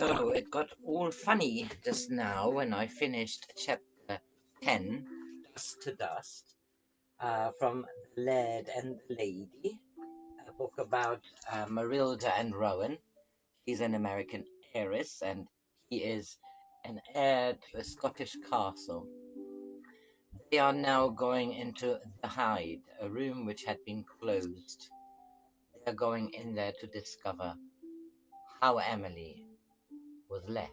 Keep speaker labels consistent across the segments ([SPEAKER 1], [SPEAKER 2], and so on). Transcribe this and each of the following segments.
[SPEAKER 1] So it got all funny just now when I finished chapter 10, Dust to Dust, from Laird and the Lady, a book about Marylda and Rowan. He's an American heiress and he is an heir to a Scottish castle. They are now going into the Hyde, a room which had been closed. They are going in there to discover how Emilie was left.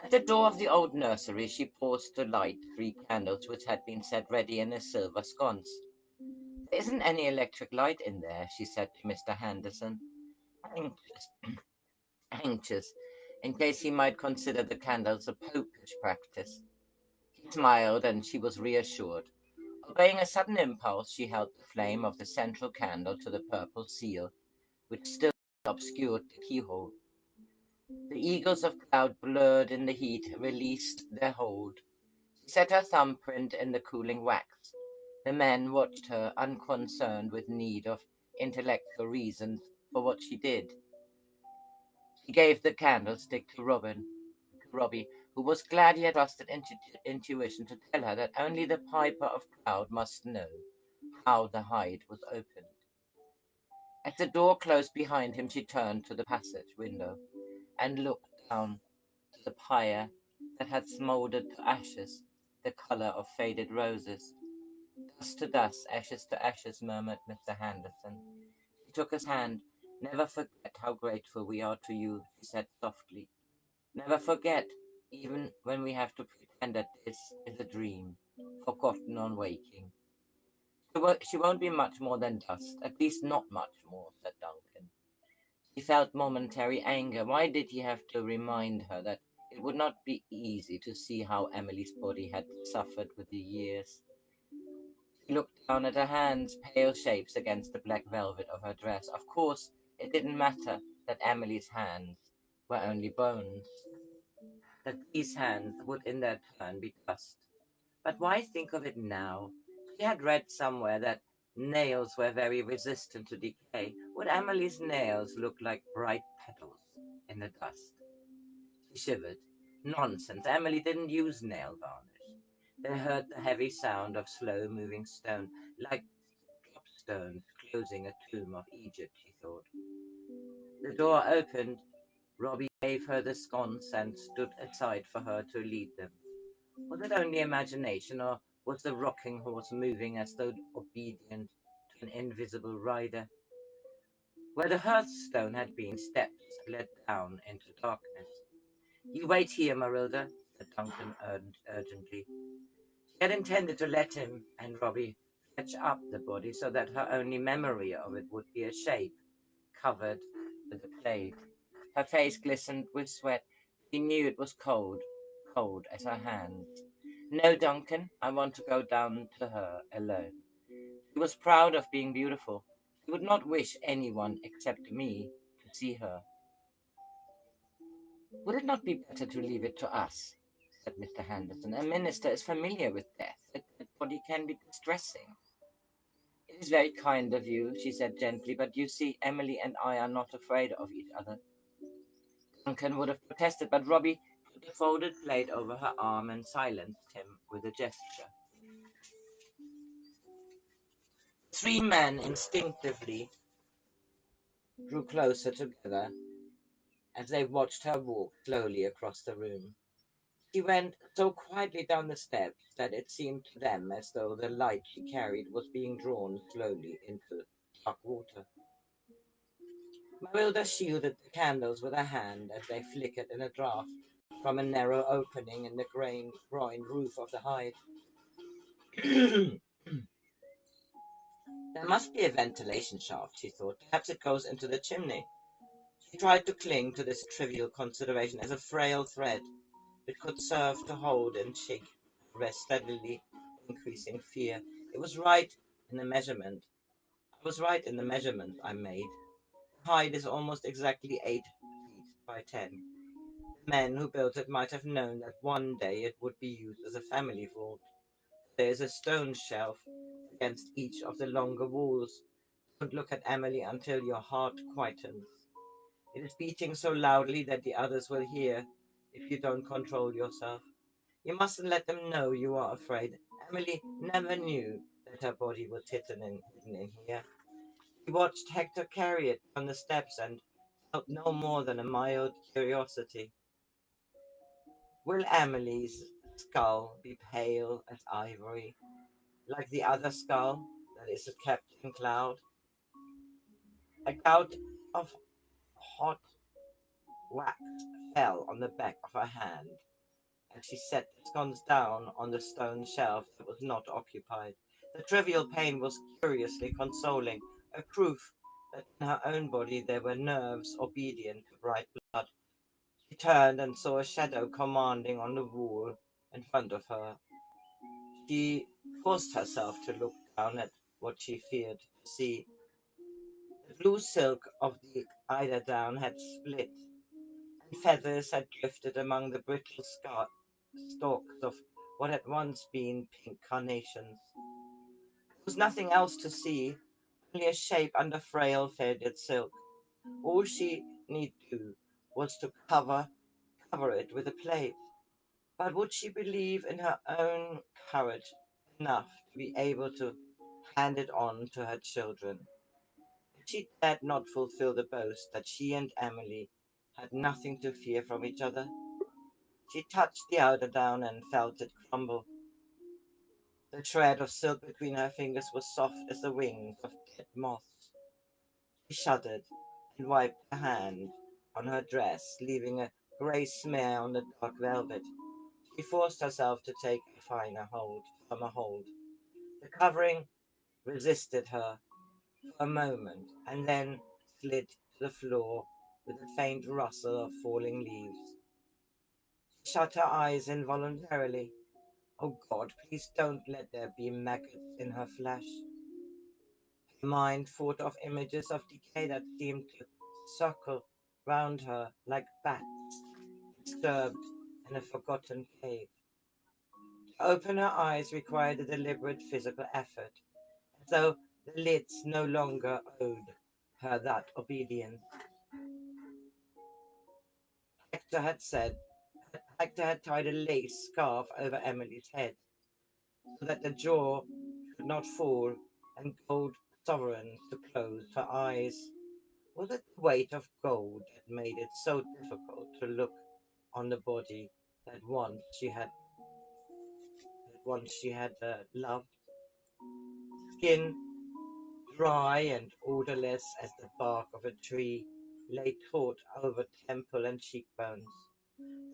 [SPEAKER 1] At the door of the old nursery she paused to light 3 candles which had been set ready in a silver sconce. "There isn't any electric light in there," she said to Mr. Henderson, anxious, anxious in case he might consider the candles a popish practice. He smiled, and she was reassured. Obeying a sudden impulse, she held the flame of the central candle to the purple seal, which still obscured the keyhole. The eagles of cloud, blurred in the heat, released their hold. She set her thumbprint in the cooling wax. The men watched her, unconcerned with need of intellectual reasons for what she did. She gave the candlestick to Robbie, who was glad he had trusted intuition to tell her that only the Piper of Cloud must know how the hide was opened. At the door close behind him, she turned to the passage window and looked down to the pyre that had smouldered to ashes, the color of faded roses. "Dust to dust, ashes to ashes," murmured Mr. Henderson. She took his hand. "Never forget how grateful we are to you," she said softly. "Never forget, even when we have to pretend that this is a dream, forgotten on waking." She won't be much more than dust, at least not much more," said Duncan. He felt momentary anger. Why did he have to remind her that it would not be easy to see how Emilie's body had suffered with the years? He looked down at her hands, pale shapes against the black velvet of her dress. Of course, it didn't matter that Emilie's hands were only bones, that these hands would in their turn be dust. But why think of it now? She had read somewhere that nails were very resistant to decay. Would Emily's nails look like bright petals in the dust? She shivered. Nonsense, Emily didn't use nail varnish. They heard the heavy sound of slow-moving stone, like drop stones closing a tomb of Egypt, she thought. The door opened. Robbie gave her the sconce and stood aside for her to lead them. Was it only imagination, or was the rocking horse moving as though obedient to an invisible rider? Where the hearthstone had been, steps led down into darkness. "You wait here, Marylda," said Duncan urgently. She had intended to let him and Robbie fetch up the body so that her only memory of it would be a shape covered with a plaid. Her face glistened with sweat. He knew it was cold, cold as her hands. "No, Duncan, I want to go down to her alone." She was proud of being beautiful. She would not wish anyone except me to see her. "Would it not be better to leave it to us?" said Mr. Henderson. "A minister is familiar with death. A dead body can be distressing." "It is very kind of you," she said gently, "but you see, Emilie and I are not afraid of each other." Duncan would have protested, but Robbie put the folded plate over her arm and silenced him with a gesture. 3 men instinctively drew closer together as they watched her walk slowly across the room. She went so quietly down the steps that it seemed to them as though the light she carried was being drawn slowly into dark water. Marylda shielded the candles with her hand as they flickered in a draught from a narrow opening in the groined roof of the hide. "There must be a ventilation shaft," she thought. "Perhaps it goes into the chimney." She tried to cling to this trivial consideration as a frail thread which could serve to hold and shake her steadily increasing fear. It was right in the measurement. I was right in the measurement I made. The hide is almost exactly 8 feet by 10. The men who built it might have known that one day it would be used as a family vault. There is a stone shelf against each of the longer walls. Don't look at Emilie until your heart quietens. It is beating so loudly that the others will hear if you don't control yourself. You mustn't let them know you are afraid. Emilie never knew that her body was hidden in here. She watched Hector carry it down the steps and felt no more than a mild curiosity. Will Emilie's skull be pale as ivory, like the other skull that is kept in Cloud? A gout of hot wax fell on the back of her hand as she set the scones down on the stone shelf that was not occupied. The trivial pain was curiously consoling, a proof that in her own body there were nerves obedient to bright blood. She turned and saw a shadow commanding on the wall in front of her. She forced herself to look down at what she feared to see. The blue silk of the eiderdown had split, and feathers had drifted among the brittle stalks of what had once been pink carnations. There was nothing else to see, only a shape under frail faded silk. All she need do was to cover it with a plate. But would she believe in her own courage enough to be able to hand it on to her children? She dared not fulfill the boast that she and Emilie had nothing to fear from each other. She touched the eiderdown and felt it crumble. The thread of silk between her fingers was soft as the wings of dead moths. She shuddered and wiped her hand on her dress, leaving a grey smear on the dark velvet. She forced herself to take a firmer hold. The covering resisted her for a moment and then slid to the floor with a faint rustle of falling leaves. She shut her eyes involuntarily. Oh God, please don't let there be maggots in her flesh. Her mind thought of images of decay that seemed to circle round her like bats disturbed in a forgotten cave. To open her eyes required a deliberate physical effort, as though the lids no longer owed her that obedience. Hector had said, Hector had tied a lace scarf over Emilie's head, so that the jaw should not fall, and gold sovereigns to close her eyes. Was it the weight of gold that made it so difficult to look on the body that once she had loved? Skin dry and odorless as the bark of a tree lay taut over temple and cheekbones.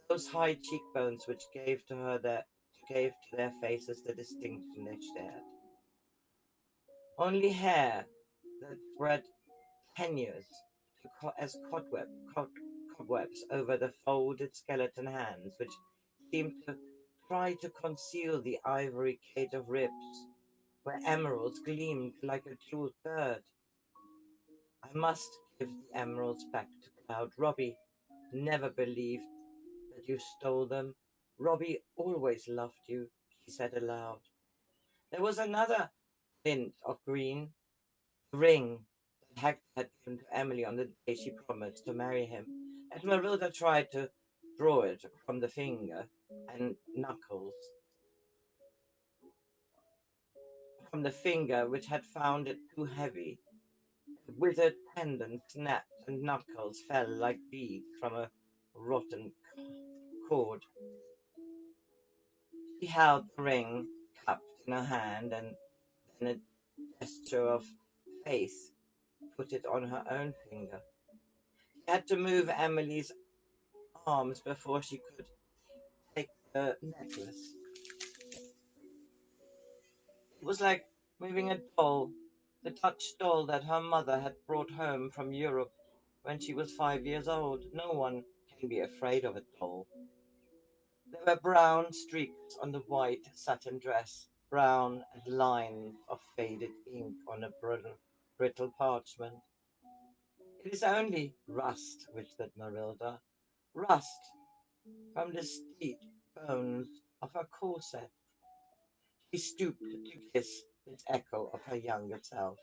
[SPEAKER 1] Those high cheekbones which gave to their faces the distinction they shared. Only hair that spread tenuous as cobwebs over the folded skeleton hands, which seemed to try to conceal the ivory cage of ribs, where emeralds gleamed like a jeweled bird. I must give the emeralds back to Cloud. Robbie never believed that you stole them. Robbie always loved you, she said aloud. There was another glint of green, the ring that Hector had given to Emilie on the day she promised to marry him, and Marylda tried to draw it from the finger and knuckles, from the finger which had found it too heavy. The withered pendant snapped, and knuckles fell like beads from a rotten cord. She held the ring cupped in her hand, and then a gesture of faith put it on her own finger. She had to move Emilie's arms before she could take the necklace. It was like moving a doll, the Dutch doll that her mother had brought home from Europe when she was 5 years old. No one can be afraid of a doll. There were brown streaks on the white satin dress, brown as lines of faded ink on a brittle parchment. It is only rust, whispered Marylda. Rust from the steep bones of her corset. She stooped to kiss this echo of her younger self.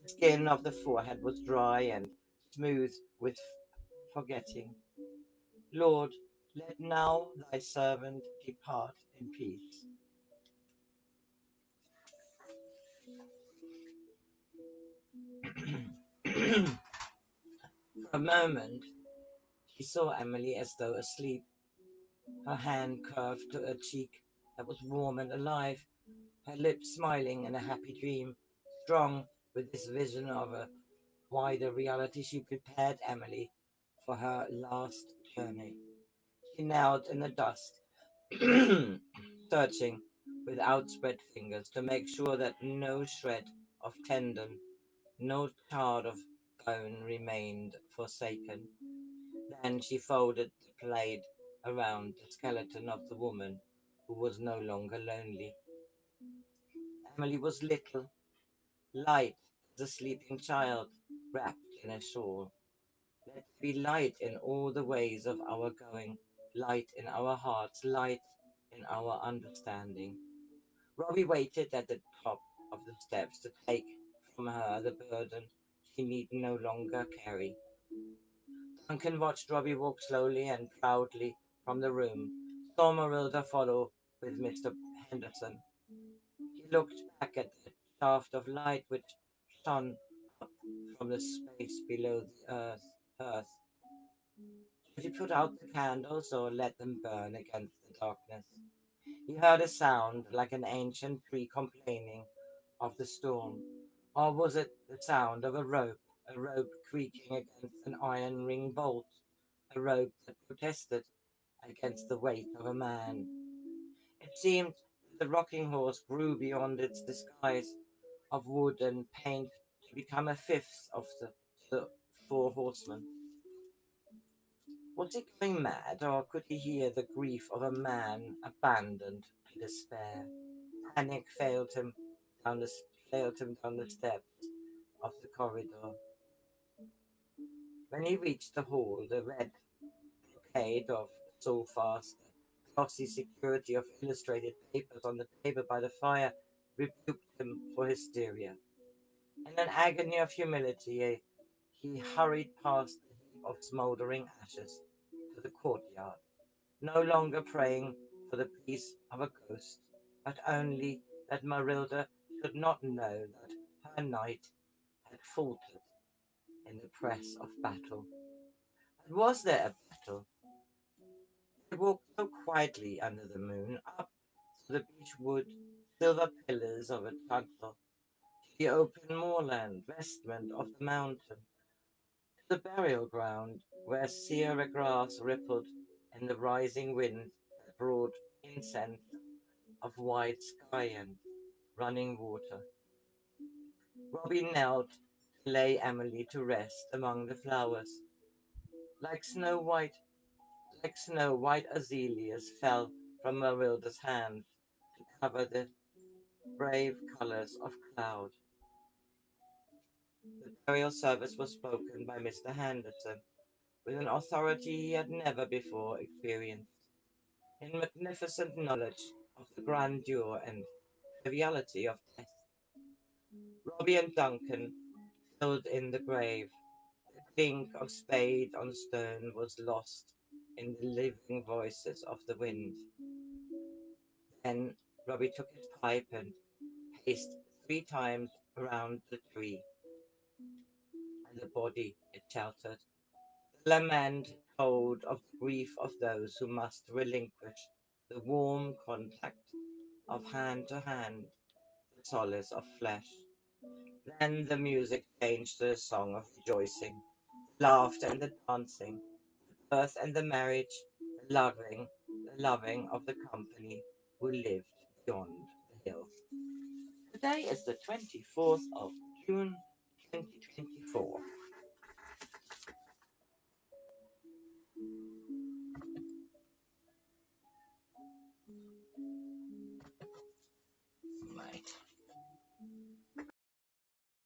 [SPEAKER 1] The skin of the forehead was dry and smooth with forgetting. Lord, let now thy servant depart in peace. For a moment, she saw Emilie as though asleep, her hand curved to her cheek that was warm and alive, her lips smiling in a happy dream. Strong with this vision of a wider reality, she prepared Emilie for her last journey. She knelt in the dust, searching with outspread fingers to make sure that no shred of tendon, no shard of bone remained forsaken. Then she folded the plaid around the skeleton of the woman who was no longer lonely. Emilie was little, light as a sleeping child, wrapped in a shawl. Let there be light in all the ways of our going, light in our hearts, light in our understanding. Robbie waited at the top of the steps to take from her the burden she need no longer carry. Duncan watched Robbie walk slowly and proudly from the room, saw Marylda follow with Mr. Henderson. He looked back at the shaft of light which shone up from the space below the earth. Should he put out the candles or let them burn against the darkness? He heard a sound like an ancient tree complaining of the storm. Or was it the sound of a rope creaking against an iron ring bolt, a rope that protested against the weight of a man? It seemed that the rocking horse grew beyond its disguise of wood and paint to become a fifth of the four horsemen. Was he going mad, or could he hear the grief of a man abandoned to despair? Panic down the, failed him down the steps of the corridor. When he reached the hall, the red brocade of sofas, the glossy security of illustrated papers on the table by the fire, rebuked him for hysteria. In an agony of humility, he hurried past the heap of smouldering ashes to the courtyard, no longer praying for the peace of a ghost, but only that Marylda should not know that her knight had faltered in the press of battle. But was there a battle? They walked so quietly under the moon, up through the beech wood, silver pillars of a chateau, to the open moorland vestment of the mountain, to the burial ground where sere grass rippled in the rising wind that brought incense of white sky and running water. Robbie knelt to lay Emilie to rest among the flowers. Like snow white, like snow white azaleas fell from Marylda's hands to cover the brave colors of cloud. The burial service was spoken by Mr. Henderson with an authority he had never before experienced, in magnificent knowledge of the grandeur and triviality of death. Robbie and Duncan filled in the grave. The clink of spade on stone was lost in the living voices of the wind. Then Robbie took his pipe and paced 3 times around the tree and the body it sheltered. The lament told of the grief of those who must relinquish the warm contact of hand to hand, the solace of flesh. Then the music changed to a song of rejoicing, the laughter and the dancing, the birth and the marriage, the loving of the company who lived beyond the hill. Today is the 24th of June 2024.